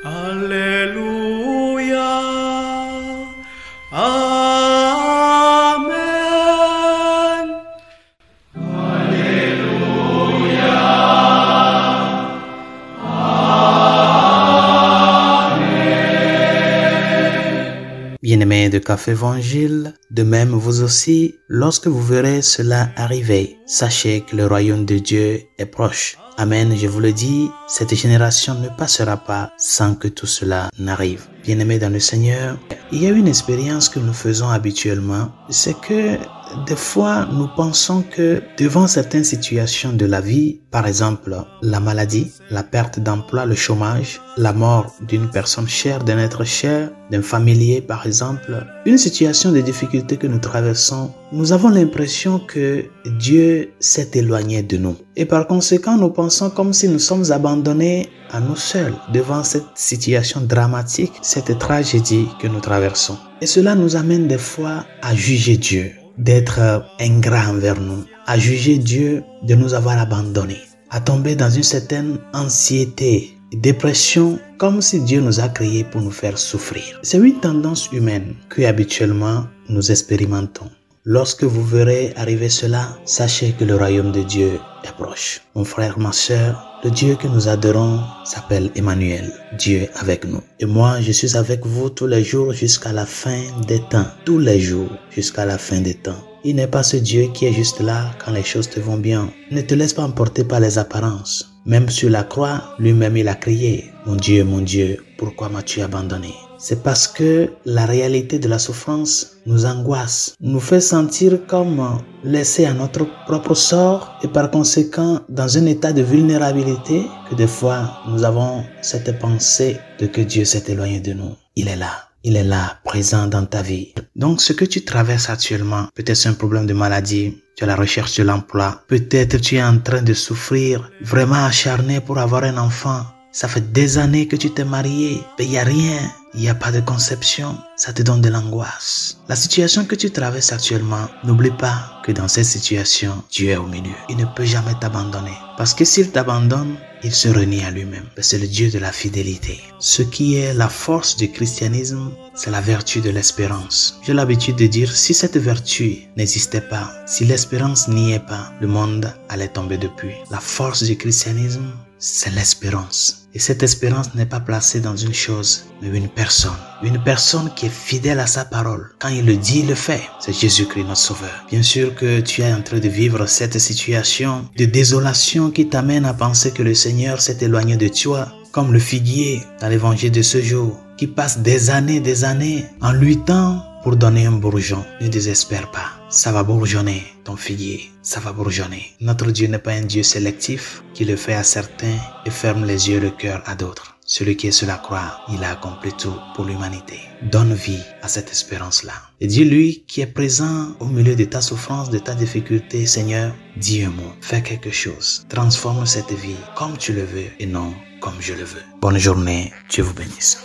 Alléluia. Amen. Alléluia. Bien-aimés de Café Évangile, de même vous aussi, lorsque vous verrez cela arriver, sachez que le royaume de Dieu est proche. Amen, je vous le dis, cette génération ne passera pas sans que tout cela n'arrive. Bien-aimés dans le Seigneur, il y a une expérience que nous faisons habituellement, c'est que des fois nous pensons que devant certaines situations de la vie, par exemple la maladie, la perte d'emploi, le chômage, la mort d'une personne chère, d'un être cher, d'un familier par exemple, une situation de difficulté que nous traversons, nous avons l'impression que Dieu s'est éloigné de nous. Et par conséquent, nous pensons comme si nous sommes abandonnés à nous seuls devant cette situation dramatique, cette tragédie que nous traversons. Et cela nous amène des fois à juger Dieu, d'être ingrat envers nous, à juger Dieu de nous avoir abandonnés, à tomber dans une certaine anxiété, dépression, comme si Dieu nous a créés pour nous faire souffrir. C'est une tendance humaine que habituellement nous expérimentons. Lorsque vous verrez arriver cela, sachez que le royaume de Dieu est proche. Mon frère, ma sœur, le Dieu que nous adorons s'appelle Emmanuel, Dieu avec nous. Et moi, je suis avec vous tous les jours jusqu'à la fin des temps. Tous les jours jusqu'à la fin des temps. Il n'est pas ce Dieu qui est juste là quand les choses te vont bien. Ne te laisse pas emporter par les apparences. Même sur la croix, lui-même il a crié, mon Dieu, pourquoi m'as-tu abandonné? C'est parce que la réalité de la souffrance nous angoisse, nous fait sentir comme laissés à notre propre sort et par conséquent dans un état de vulnérabilité que des fois nous avons cette pensée de que Dieu s'est éloigné de nous. Il est là, présent dans ta vie. Donc ce que tu traverses actuellement, peut-être c'est un problème de maladie, tu as la recherche de l'emploi, peut-être tu es en train de souffrir, vraiment acharné pour avoir un enfant. Ça fait des années que tu t'es marié, mais il n'y a rien, il n'y a pas de conception, ça te donne de l'angoisse. La situation que tu traverses actuellement, n'oublie pas que dans cette situation, Dieu est au milieu. Il ne peut jamais t'abandonner. Parce que s'il t'abandonne, il se renie à lui-même. C'est le Dieu de la fidélité. Ce qui est la force du christianisme, c'est la vertu de l'espérance. J'ai l'habitude de dire, si cette vertu n'existait pas, si l'espérance n'y est pas, le monde allait tomber depuis. La force du christianisme, c'est l'espérance. Et cette espérance n'est pas placée dans une chose, mais une personne. Une personne qui est fidèle à sa parole. Quand il le dit, il le fait. C'est Jésus-Christ, notre Sauveur. Bien sûr que tu es en train de vivre cette situation de désolation qui t'amène à penser que le Seigneur s'est éloigné de toi, comme le figuier dans l'évangile de ce jour, qui passe des années en luttant pour donner un bourgeon. Ne désespère pas. Ça va bourgeonner, ton figuier, ça va bourgeonner. Notre Dieu n'est pas un Dieu sélectif qui le fait à certains et ferme les yeux et le cœur à d'autres. Celui qui est sur la croix, il a accompli tout pour l'humanité. Donne vie à cette espérance-là. Et dis-lui qui est présent au milieu de ta souffrance, de ta difficulté, Seigneur, dis un mot, fais quelque chose. Transforme cette vie comme tu le veux et non comme je le veux. Bonne journée, Dieu vous bénisse.